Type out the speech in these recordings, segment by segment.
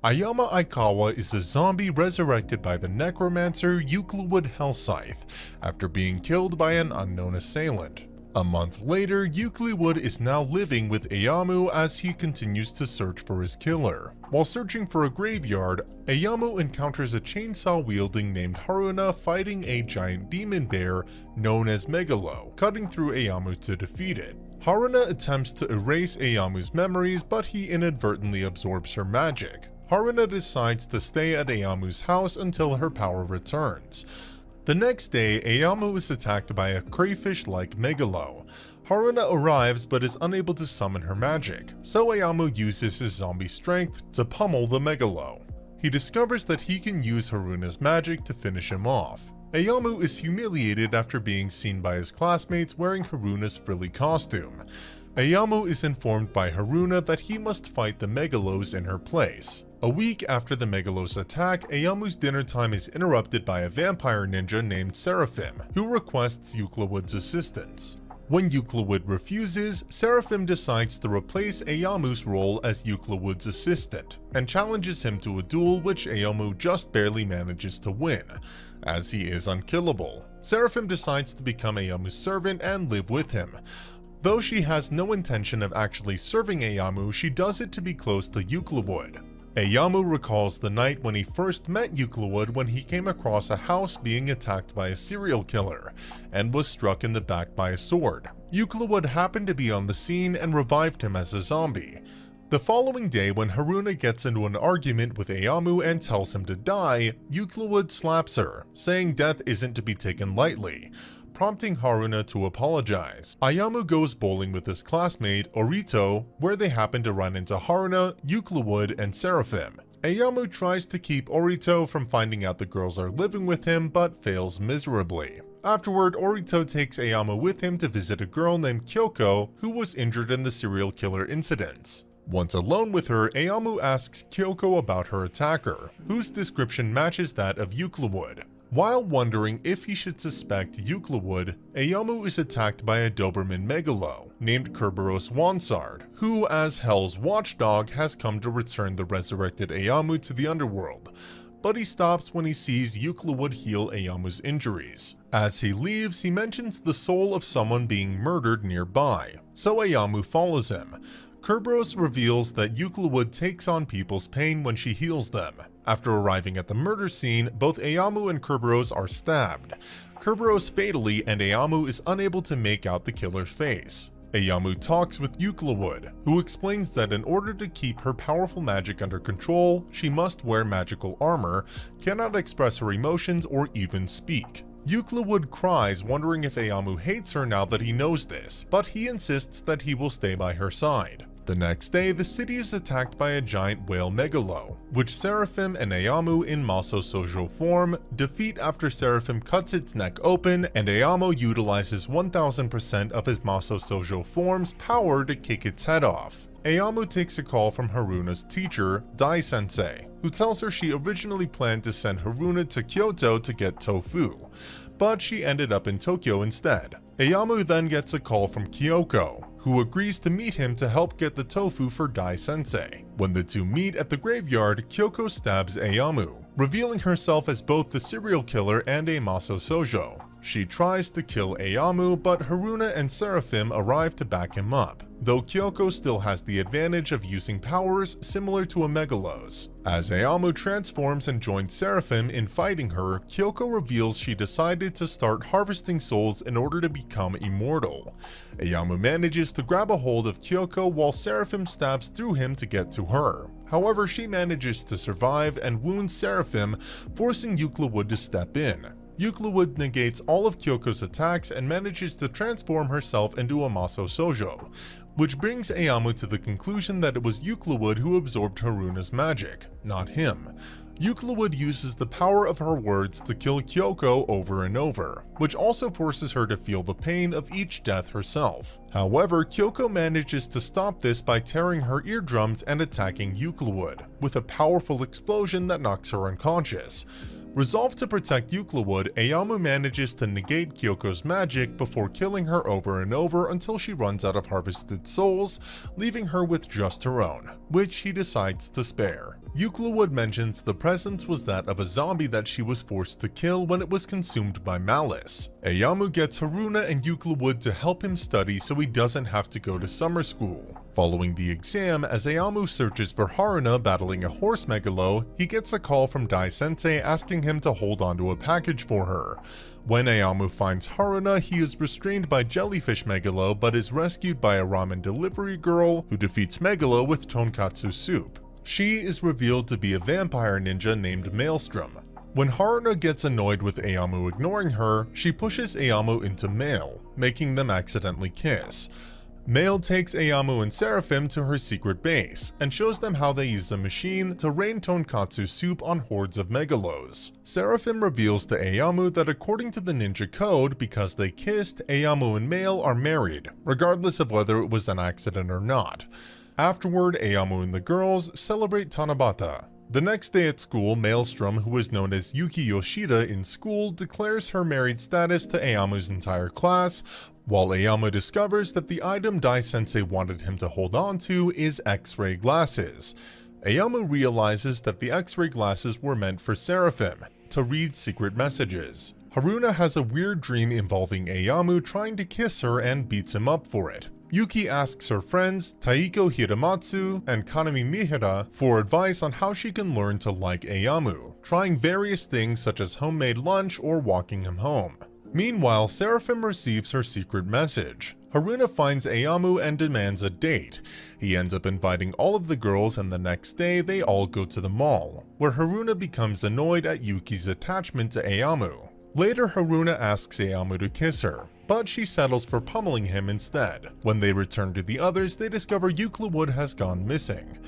Ayumu Aikawa is a zombie resurrected by the necromancer Euclid Hellscythe after being killed by an unknown assailant. A month later, Euclid is now living with Ayumu as he continues to search for his killer. While searching for a graveyard, Ayumu encounters a chainsaw-wielding named Haruna fighting a giant demon bear known as Megalo, cutting through Ayumu to defeat it. Haruna attempts to erase Ayamu's memories, but he inadvertently absorbs her magic. Haruna decides to stay at Ayamu's house until her power returns. The next day, Ayumu is attacked by a crayfish-like Megalo. Haruna arrives but is unable to summon her magic, so Ayumu uses his zombie strength to pummel the Megalo. He discovers that he can use Haruna's magic to finish him off. Ayumu is humiliated after being seen by his classmates wearing Haruna's frilly costume. Ayumu is informed by Haruna that he must fight the Megalos in her place. A week after the Megalos attack, Ayumu's dinner time is interrupted by a vampire ninja named Seraphim, who requests Euclid's assistance. When Euclid refuses, Seraphim decides to replace Ayumu's role as Euclid's assistant, and challenges him to a duel which Ayumu just barely manages to win, as he is unkillable. Seraphim decides to become Ayumu's servant and live with him. Though she has no intention of actually serving Ayumu, she does it to be close to Euclid. Ayumu recalls the night when he first met Euclid when he came across a house being attacked by a serial killer, and was struck in the back by a sword. Euclid happened to be on the scene and revived him as a zombie. The following day, when Haruna gets into an argument with Ayumu and tells him to die, Euclid slaps her, saying death isn't to be taken lightly, prompting Haruna to apologize. Ayumu goes bowling with his classmate, Orito, where they happen to run into Haruna, Euclid, and Seraphim. Ayumu tries to keep Orito from finding out the girls are living with him, but fails miserably. Afterward, Orito takes Ayumu with him to visit a girl named Kyoko, who was injured in the serial killer incidents. Once alone with her, Ayumu asks Kyoko about her attacker, whose description matches that of Euclid. While wondering if he should suspect Euclid, Ayumu is attacked by a Doberman Megalo named Kerberos Wansard, who, as Hell's watchdog, has come to return the resurrected Ayumu to the underworld. But he stops when he sees Euclid heal Ayumu's injuries. As he leaves, he mentions the soul of someone being murdered nearby, so Ayumu follows him. Kerberos reveals that Euclid takes on people's pain when she heals them. After arriving at the murder scene, both Ayumu and Kerberos are stabbed. Kerberos fatally, and Ayumu is unable to make out the killer's face. Ayumu talks with Euclid, who explains that in order to keep her powerful magic under control, she must wear magical armor, cannot express her emotions, or even speak. Euclid cries, wondering if Ayumu hates her now that he knows this, but he insists that he will stay by her side. The next day, the city is attacked by a giant whale Megalo, which Seraphim and Ayumu in Masou-Shoujo form defeat after Seraphim cuts its neck open and Ayumu utilizes 1000% of his Masou-Shoujo form's power to kick its head off. Ayumu takes a call from Haruna's teacher, Dai-sensei, who tells her she originally planned to send Haruna to Kyoto to get tofu, but she ended up in Tokyo instead. Ayumu then gets a call from Kyoko, who agrees to meet him to help get the tofu for Dai-sensei. When the two meet at the graveyard, Kyoko stabs Ayumu, revealing herself as both the serial killer and a Masou-Shoujo. She tries to kill Ayumu, but Haruna and Seraphim arrive to back him up, though Kyoko still has the advantage of using powers similar to a Megalo's. As Ayumu transforms and joins Seraphim in fighting her, Kyoko reveals she decided to start harvesting souls in order to become immortal. Ayumu manages to grab a hold of Kyoko while Seraphim stabs through him to get to her. However, she manages to survive and wounds Seraphim, forcing Euclid to step in. Euclid negates all of Kyoko's attacks and manages to transform herself into a Masou-Shoujo, which brings Ayumu to the conclusion that it was Euclid who absorbed Haruna's magic, not him. Euclid uses the power of her words to kill Kyoko over and over, which also forces her to feel the pain of each death herself. However, Kyoko manages to stop this by tearing her eardrums and attacking Euclid, with a powerful explosion that knocks her unconscious. Resolved to protect Euclid, Ayumu manages to negate Kyoko's magic before killing her over and over until she runs out of harvested souls, leaving her with just her own, which he decides to spare. Euclid mentions the presence was that of a zombie that she was forced to kill when it was consumed by malice. Ayumu gets Haruna and Euclid to help him study so he doesn't have to go to summer school. Following the exam, as Ayumu searches for Haruna battling a horse megalo, he gets a call from Dai-sensei asking him to hold onto a package for her. When Ayumu finds Haruna, he is restrained by Jellyfish Megalo but is rescued by a ramen delivery girl who defeats Megalo with tonkatsu soup. She is revealed to be a vampire ninja named Maelstrom. When Haruna gets annoyed with Ayumu ignoring her, she pushes Ayumu into Mael, making them accidentally kiss. Mael takes Ayumu and Seraphim to her secret base, and shows them how they use the machine to rain tonkatsu soup on hordes of megalos. Seraphim reveals to Ayumu that according to the ninja code, because they kissed, Ayumu and Mael are married, regardless of whether it was an accident or not. Afterward, Ayumu and the girls celebrate Tanabata. The next day at school, Maelstrom, who is known as Yuki Yoshida in school, declares her married status to Ayamu's entire class, while Ayumu discovers that the item Dai-sensei wanted him to hold on to is X-ray glasses. Ayumu realizes that the X-ray glasses were meant for Seraphim, to read secret messages. Haruna has a weird dream involving Ayumu trying to kiss her and beats him up for it. Yuki asks her friends, Taiko Hiramatsu and Kanami Mihira, for advice on how she can learn to like Ayumu, trying various things such as homemade lunch or walking him home. Meanwhile, Seraphim receives her secret message. Haruna finds Ayumu and demands a date. He ends up inviting all of the girls, and the next day they all go to the mall, where Haruna becomes annoyed at Yuki's attachment to Ayumu. Later, Haruna asks Ayumu to kiss her, but she settles for pummeling him instead. When they return to the others, they discover Euclid has gone missing.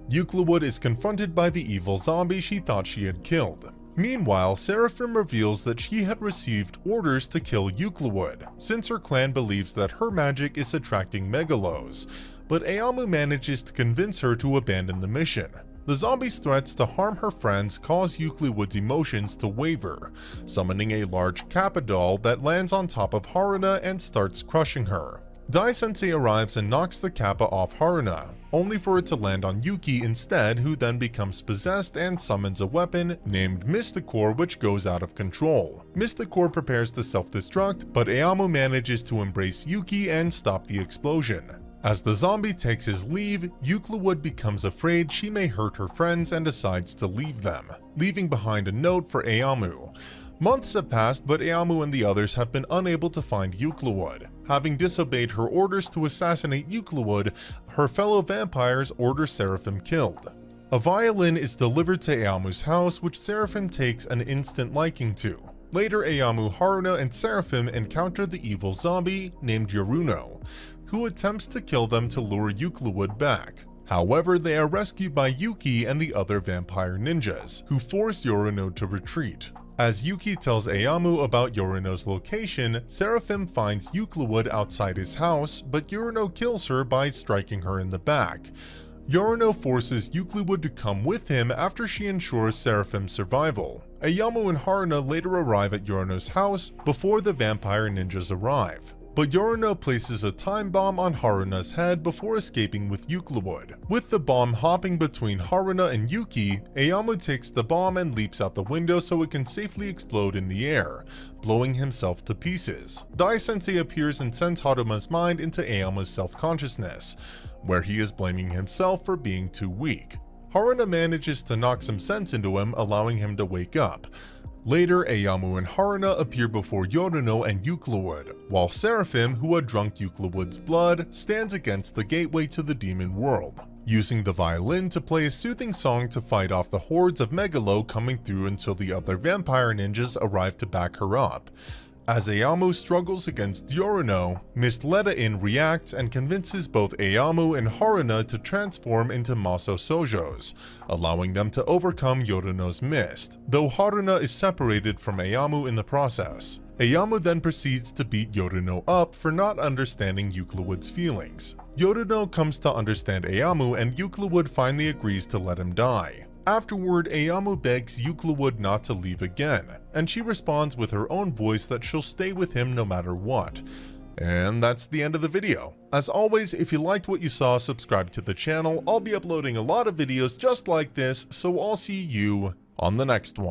Euclid is confronted by the evil zombie she thought she had killed. Meanwhile, Seraphim reveals that she had received orders to kill Euclid, since her clan believes that her magic is attracting megalos, but Ayumu manages to convince her to abandon the mission. The zombie's threats to harm her friends cause Euclid's emotions to waver, summoning a large Kappa doll that lands on top of Haruna and starts crushing her. Dai-sensei arrives and knocks the Kappa off Haruna, only for it to land on Yuki instead, who then becomes possessed and summons a weapon named Mysticor, which goes out of control. Mysticor prepares to self-destruct, but Ayumu manages to embrace Yuki and stop the explosion. As the zombie takes his leave, Euclid becomes afraid she may hurt her friends and decides to leave them, leaving behind a note for Ayumu. Months have passed, but Ayumu and the others have been unable to find Euclid. Having disobeyed her orders to assassinate Euclid, her fellow vampires order Seraphim killed. A violin is delivered to Ayumu's house, which Seraphim takes an instant liking to. Later, Ayumu, Haruna, and Seraphim encounter the evil zombie named Yoruno, who attempts to kill them to lure Euclid back. However, they are rescued by Yuki and the other vampire ninjas, who force Yoruno to retreat. As Yuki tells Ayumu about Yoruno's location, Seraphim finds Euclid outside his house, but Yoruno kills her by striking her in the back. Yoruno forces Euclid to come with him after she ensures Seraphim's survival. Ayumu and Haruna later arrive at Yoruno's house before the vampire ninjas arrive. But Yoruno places a time bomb on Haruna's head before escaping with Euclid. With the bomb hopping between Haruna and Yuki, Ayumu takes the bomb and leaps out the window so it can safely explode in the air, blowing himself to pieces. Dai-sensei appears and sends Haruma's mind into Ayumu's self-consciousness, where he is blaming himself for being too weak. Haruna manages to knock some sense into him, allowing him to wake up. Later, Ayumu and Haruna appear before Yoruno and Euclid, while Seraphim, who had drunk Euclid's blood, stands against the gateway to the demon world, using the violin to play a soothing song to fight off the hordes of megalo coming through until the other vampire ninjas arrive to back her up. As Ayumu struggles against Yoruno, Mist Leda-in reacts and convinces both Ayumu and Haruna to transform into Masou-Shoujos, allowing them to overcome Yoruno's mist, though Haruna is separated from Ayumu in the process. Ayumu then proceeds to beat Yoruno up for not understanding Euclid's feelings. Yoruno comes to understand Ayumu, and Euclid finally agrees to let him die. Afterward, Ayumu begs Euclid not to leave again, and she responds with her own voice that she'll stay with him no matter what. And that's the end of the video. As always, if you liked what you saw, subscribe to the channel. I'll be uploading a lot of videos just like this, so I'll see you on the next one.